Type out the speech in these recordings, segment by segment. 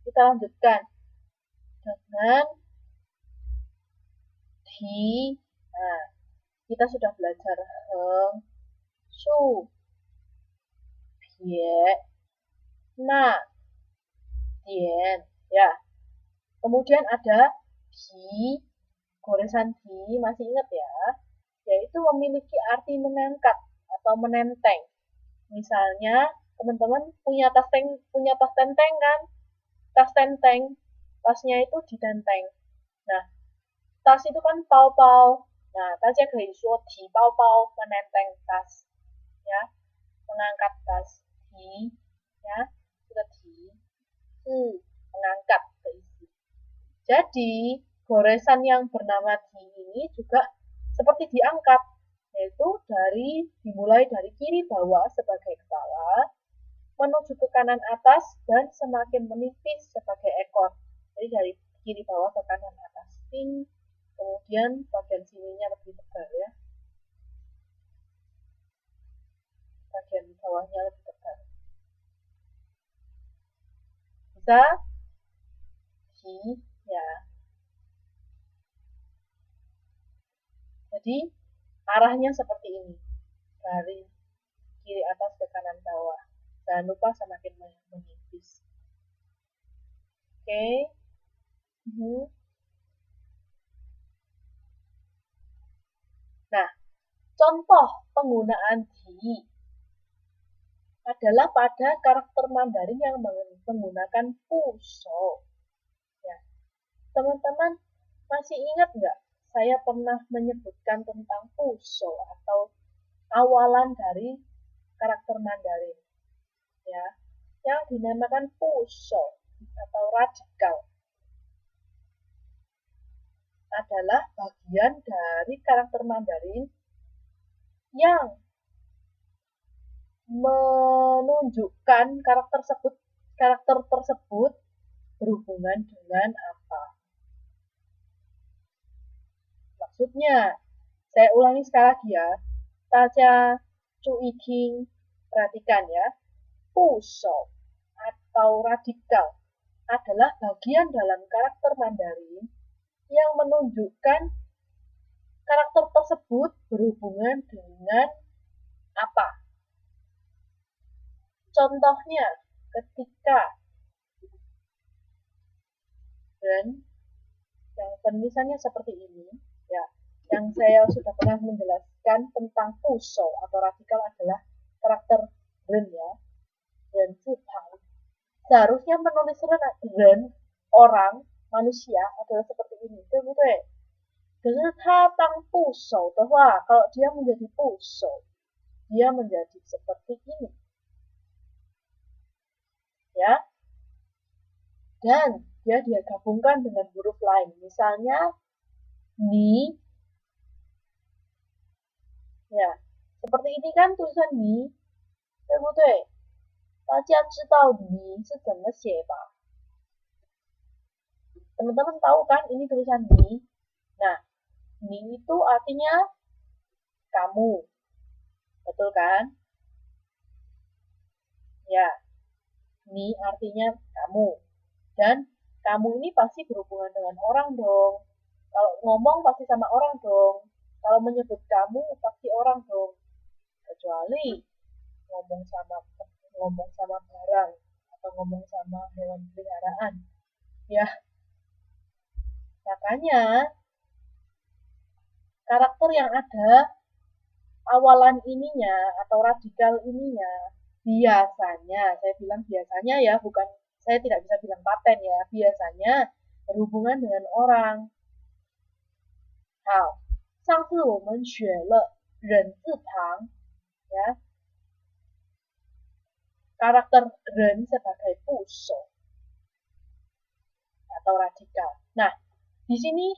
Kita lanjutkan dengan di. Nah, kita sudah belajar heng, su, pie, na, dian. Ya. Kemudian ada di, goresan di, masih ingat ya? Yaitu memiliki arti mengangkat atau menenteng. Misalnya, teman-teman punya tas tenteng kan? Tas tenteng, tasnya itu ditenteng. Nah, tas itu kan pau-pau. Nah, 大家可以说提包包 menenteng tas, ya, mengangkat tas. Di, ya, sudah di, mengangkat ke isi. Jadi, goresan yang bernama di ini juga seperti diangkat, yaitu dimulai dari kiri bawah sebagai kepala, menuju ke kanan atas dan semakin menipis sebagai ekor. Jadi dari kiri bawah ke kanan atas. Kemudian bagian sininya lebih tebal ya. Bagian bawahnya lebih tebal. Bisa? Ya. Jadi arahnya seperti ini. Dari kiri atas ke kanan bawah. Jangan lupa semakin menipis. Oke. Nah, contoh penggunaan di adalah pada karakter Mandarin yang menggunakan puso. Ya. Teman-teman masih ingat nggak? Saya pernah menyebutkan tentang puso atau awalan dari karakter Mandarin. Ya, yang dinamakan puso atau radikal adalah bagian dari karakter Mandarin yang menunjukkan karakter tersebut berhubungan dengan apa. Maksudnya, saya ulangi sekali lagi ya. Taja Cuiking, perhatikan ya. Puso atau radikal adalah bagian dalam karakter Mandarin yang menunjukkan karakter tersebut berhubungan dengan apa. Contohnya, ketika dan yang penulisannya seperti ini, ya, yang saya sudah pernah menjelaskan tentang puso atau radikal adalah karakter ren ya, ren zitang. Seharusnya menulis ren orang manusia adalah seperti ini, 对不对？可是他当部首的话，kalau dia menjadi 部首， dia menjadi seperti ini. Ya. Dan dia gabungkan dengan huruf lain. Misalnya ni. Ya. Seperti ini kan tulisan ni. 对不对？大家知道你是怎么写吧？ Teman-teman tahu kan ini tulisan ni? Nah, ni itu artinya kamu. Betul kan? Ya. Ni artinya kamu. Dan kamu ini pasti berhubungan dengan orang dong. Kalau ngomong pasti sama orang dong. Kalau menyebut kamu pasti orang dong. Kecuali ngomong sama barang atau ngomong sama hewan peliharaan. Ya. Makanya karakter yang ada awalan ininya atau radikal ininya biasanya, saya bilang biasanya ya, bukan, saya tidak bisa bilang paten ya, biasanya berhubungan dengan orang. 好，上次我们学了人字旁 ya, karakter ren sebagai puso atau radikal. Nah, di sini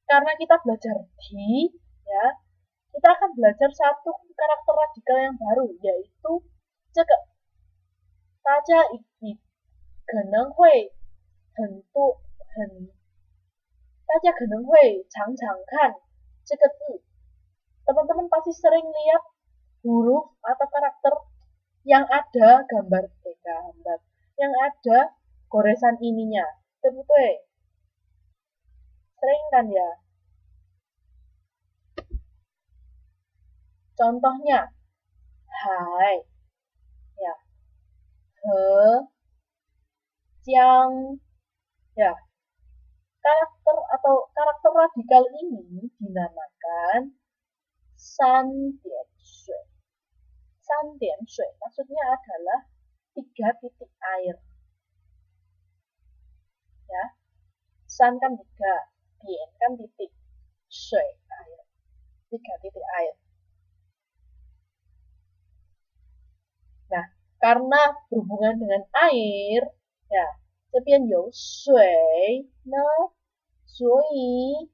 karena kita belajar di, ya, kita akan belajar satu karakter radikal yang baru, yaitu 这个大家可能会大家可能会常常看这个字. Teman-teman pasti sering lihat huruf atau karakter yang ada gambar yang ada goresan ininya. Betul. Sering kan ya? Contohnya, hai, ya, he, jiang, ya. Karakter radikal ini dinamakan san dian shui. San dian shui maksudnya adalah 3 titik air. Ya, san kan 3, dian kan titik, shui air, 3 titik air. Nah, karena berhubungan dengan air, ya, 这边有水呢，所以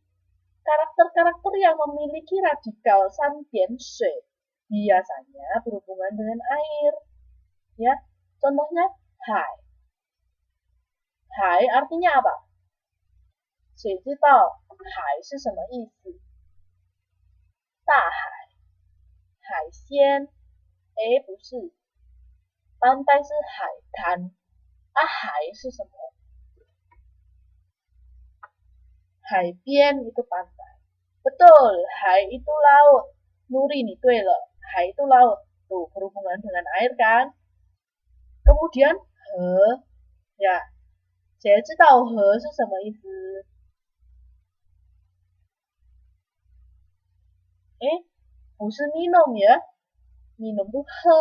karakter-karakter yang memiliki radikal san dian shui biasanya berhubungan dengan air. Ya, contohnya hai. Hai artinya apa? 谁知道海是什么意思？大海，海鲜？诶，不是，pantai 是海滩，海是什么？海边 itu pantai. Betul, hai itu laut. Nuri, nih, 对了, hai itu laut. Tuh, berhubungan dengan air kan? Kemudian, he, ya, 谁知道河是什么意思？不是 minum ya. Minum tuh he.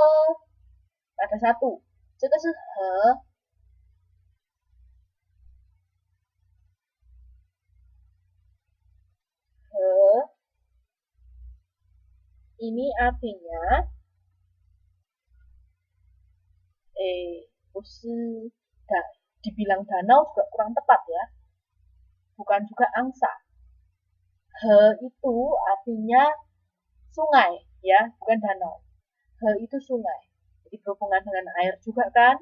Ada satu. 这个是河。He. Ini artinya 不是 dibilang danau juga kurang tepat ya. Bukan juga angsa. He itu artinya sungai ya, bukan danau. He itu sungai. Jadi berhubungan dengan air juga kan?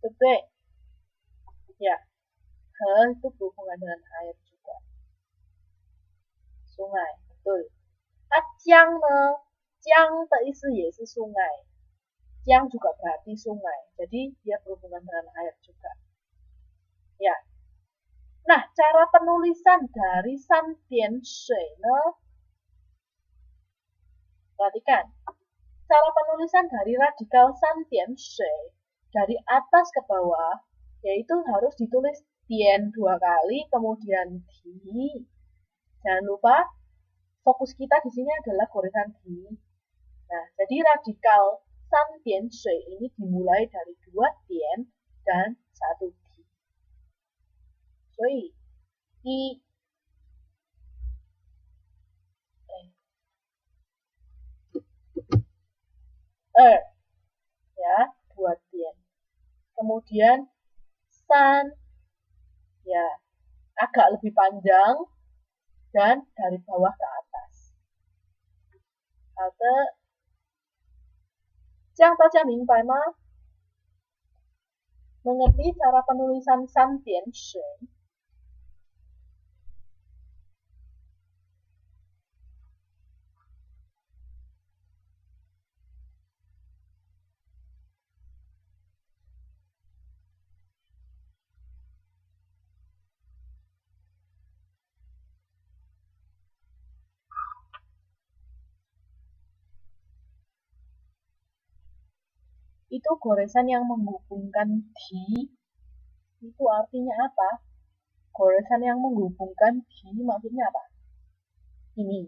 Betul. Ya. He itu berhubungan dengan air juga. Sungai, betul. Jiang ne? Jiang 的意思也是 sungai. Jiang juga berarti sungai. Jadi dia berhubungan dengan air juga. Ya. Nah, cara penulisan dari san dian shui ne? Perhatikan. Cara penulisan dari radikal san dian shui dari atas ke bawah yaitu harus ditulis dian 2 kali kemudian di. Jangan lupa fokus kita di sini adalah goresan di. Nah, jadi radikal san dian shui ini dimulai dari 2 dian dan 1 di. 所以ya, 2 dian. Kemudian san ya agak lebih panjang dan dari bawah ke atas. 好的，这样大家明白吗？ Mengerti cara penulisan san dian shui? Itu goresan yang menghubungkan di. Itu artinya apa? Goresan yang menghubungkan di maksudnya apa? Ini.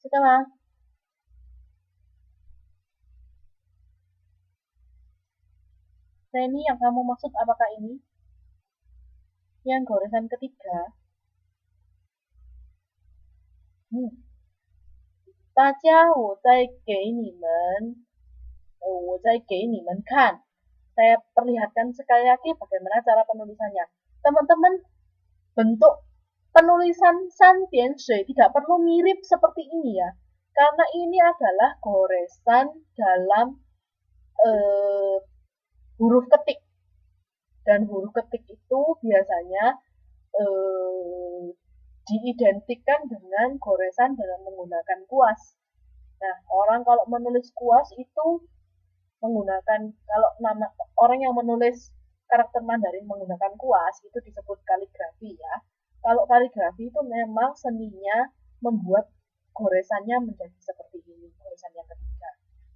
Sekarang. Reni, yang kamu maksud apakah ini? Yang goresan ketiga. 大家我再给你们看. Saya perlihatkan sekali lagi bagaimana cara penulisannya. Teman-teman, bentuk penulisan san dian shui tidak perlu mirip seperti ini ya. Karena ini adalah goresan dalam huruf ketik. Dan huruf ketik itu biasanya diidentikan dengan goresan dengan menggunakan kuas. Nah, orang kalau menulis kuas itu menggunakan, kalau nama orang yang menulis karakter Mandarin menggunakan kuas itu disebut kaligrafi ya. Kalau kaligrafi itu memang seninya membuat goresannya menjadi seperti ini, goresan yang ketiga.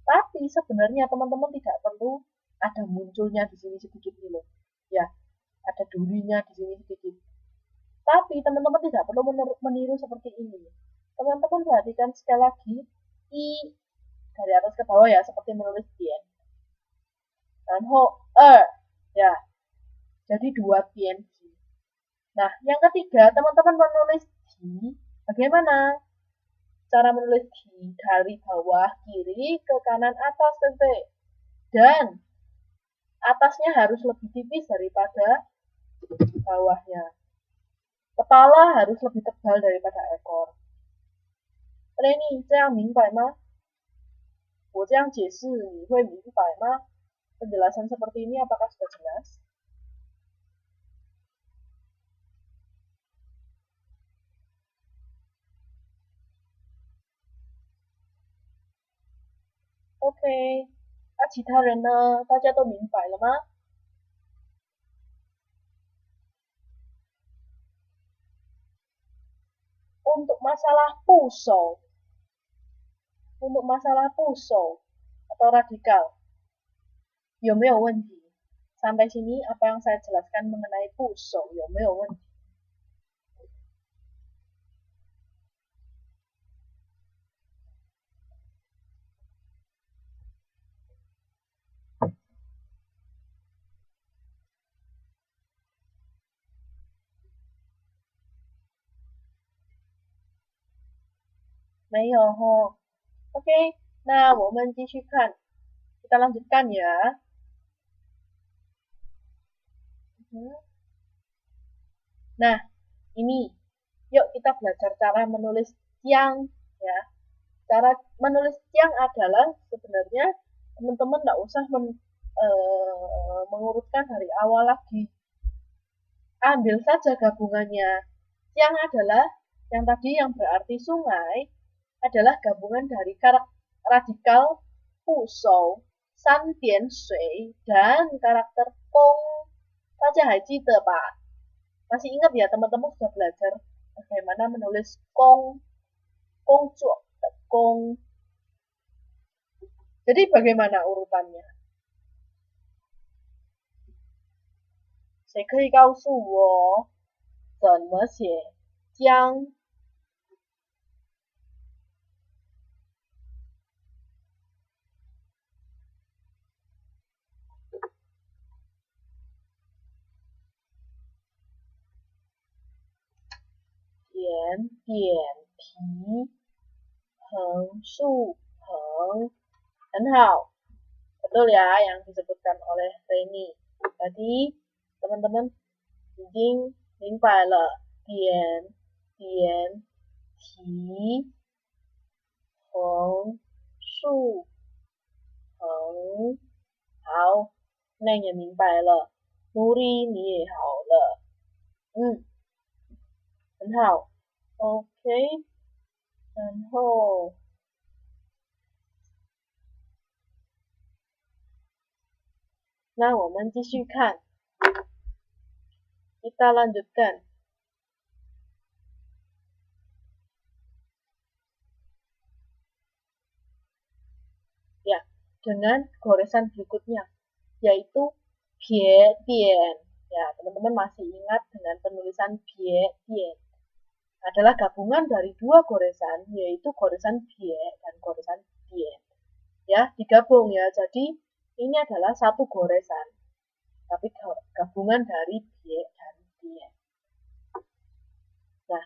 Tapi sebenarnya teman-teman tidak perlu ada munculnya di sini sedikit dulu. Ya, ada durinya di sini sedikit. Tapi teman-teman tidak perlu meniru seperti ini. Teman-teman perhatikan sekali lagi I dari atas ke bawah ya, seperti menulis dian. Dan ho ya. Jadi dua tian. Nah, yang ketiga, teman-teman menulis di, bagaimana cara menulis di? Dari bawah kiri ke kanan atas, tentu. Dan atasnya harus lebih tipis daripada bawahnya. Kepala harus lebih tebal daripada ekor. 你这样明白吗？我这样解释你会明白吗？ Penjelasan seperti ini apakah sudah jelas? OK， 那其他人呢？大家都明白了吗？ Untuk masalah pusau, atau radikal, 有没有问题？ Sampai sini apa yang saya jelaskan mengenai pusau 有没有问题？ 没有哦。OK， 那我们继续看， kita lanjutkan ya. Nah, ini yuk kita belajar cara menulis tiang ya. Cara menulis tiang adalah sebenarnya teman-teman tidak usah mengurutkan dari awal lagi. Ambil saja gabungannya. Tiang adalah yang tadi yang berarti sungai adalah gabungan dari radikal pusau, san dian shui, dan karakter kong. Saja haji Pak. Masih ingat ya teman-teman sudah belajar bagaimana menulis kong, kongcuo, kong. Jadi bagaimana urutannya? 谁可以告诉我怎么写江？点点提横竖横 很好, betul ya yang disebutkan oleh Reni. Tadi teman-teman 已经明白了点点提横竖横。好，那也明白了。努力你也好了。很好。OK， 然后那我们继续看。Kita lanjutkan. Ya, dengan goresan berikutnya, yaitu bie dian. Ya, teman-teman masih ingat dengan penulisan bie dian. Adalah gabungan dari dua goresan, yaitu goresan bie dan goresan dian. Ya, digabung ya. Jadi, ini adalah satu goresan. Tapi gabungan dari bie dan dian. Nah,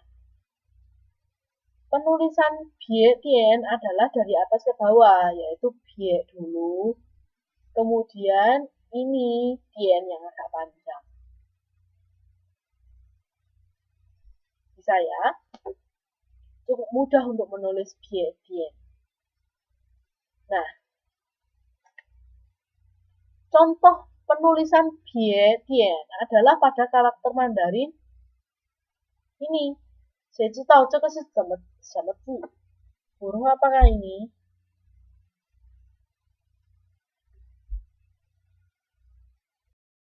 penulisan bie dian adalah dari atas ke bawah, yaitu bie dulu, kemudian ini dian yang agak panjang. Bisa ya? Cukup mudah untuk menulis bie dian. Nah, contoh penulisan bie dian adalah pada karakter Mandarin ini. 谁知道这个是什么字？ Huruf apakah ini?